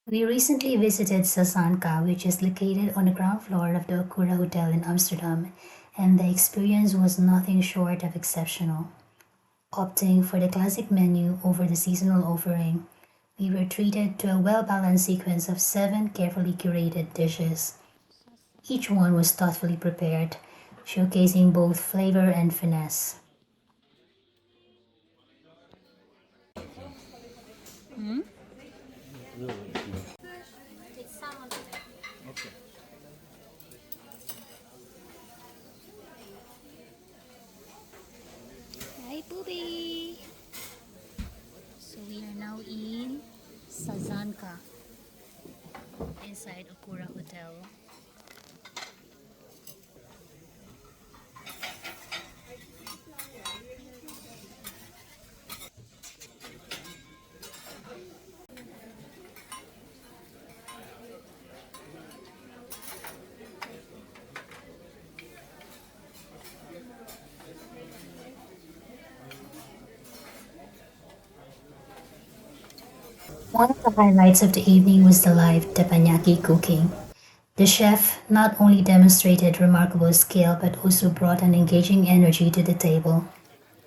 We recently visited Sazanka, which is located on the ground floor of the Okura Hotel in Amsterdam, and the experience was nothing short of exceptional. Opting for the classic menu over the seasonal offering, we were treated to a well balanced sequence of 7 carefully curated dishes. Each one was thoughtfully prepared, showcasing both flavor and finesse. Hi, Booby! So we are now in Sazanka inside Okura Hotel. One of the highlights of the evening was the live Teppanyaki cooking. The chef not only demonstrated remarkable skill but also brought an engaging energy to the table,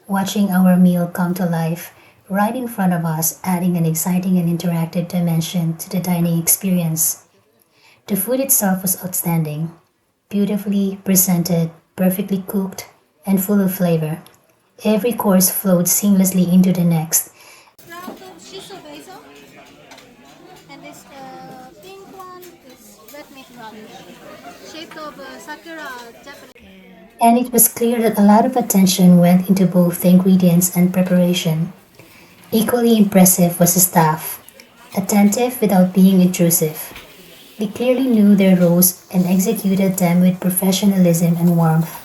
watching our meal come to life right in front of us, adding an exciting and interactive dimension to the dining experience. The food itself was outstanding, beautifully presented, perfectly cooked, and full of flavor. Every course flowed seamlessly into the next. Sprouted shiso basil, and this pink one is red meat radish, shaped of sakura Japanese. And it was clear that a lot of attention went into both the ingredients and preparation. Equally impressive was the staff, attentive without being intrusive. They clearly knew their roles and executed them with professionalism and warmth.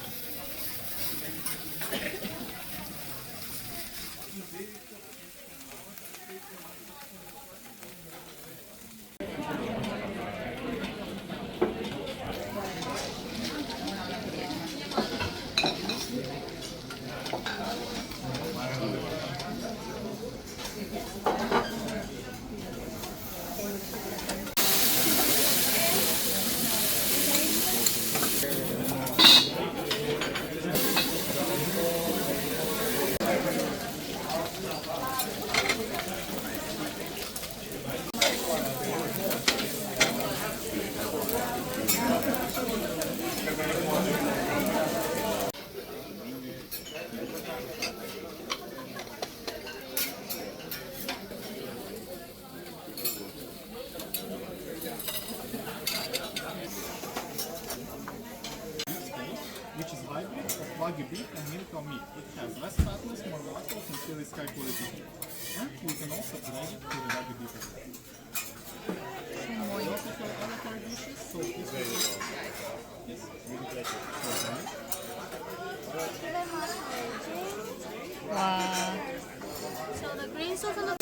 Which is hybrid of Wagyu beef and milk meat. It has less fatness, more molecules, and still is high quality meat. And we can also blend it to the Wagyu beef as well. We also sell a la carte dishes, so this is yes, really pleasure. Wow. So the green sauce on the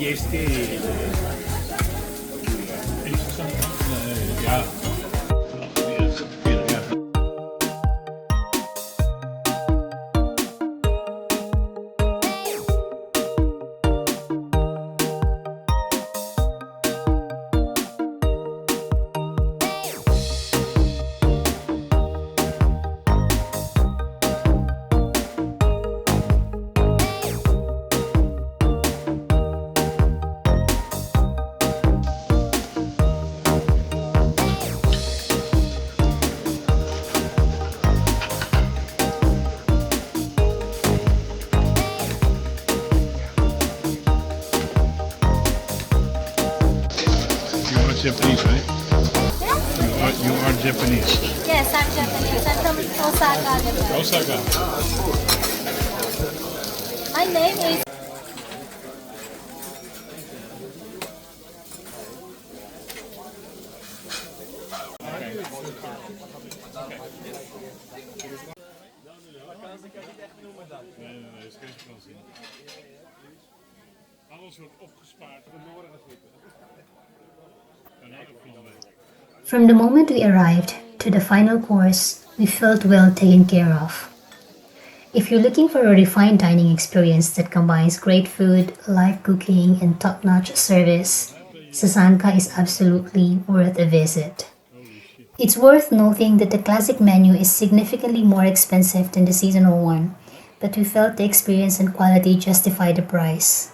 Este. Ja. Japanese, right? You are Japanese. yes, I'm Japanese. I'm from Osaka, Japan. Osaka. My name is. alles wordt opgespaard. From the moment we arrived to the final course, we felt well taken care of. If you're looking for a refined dining experience that combines great food, live cooking, and top-notch service, Sazanka is absolutely worth a visit. It's worth noting that the classic menu is significantly more expensive than the seasonal one, but we felt the experience and quality justify the price.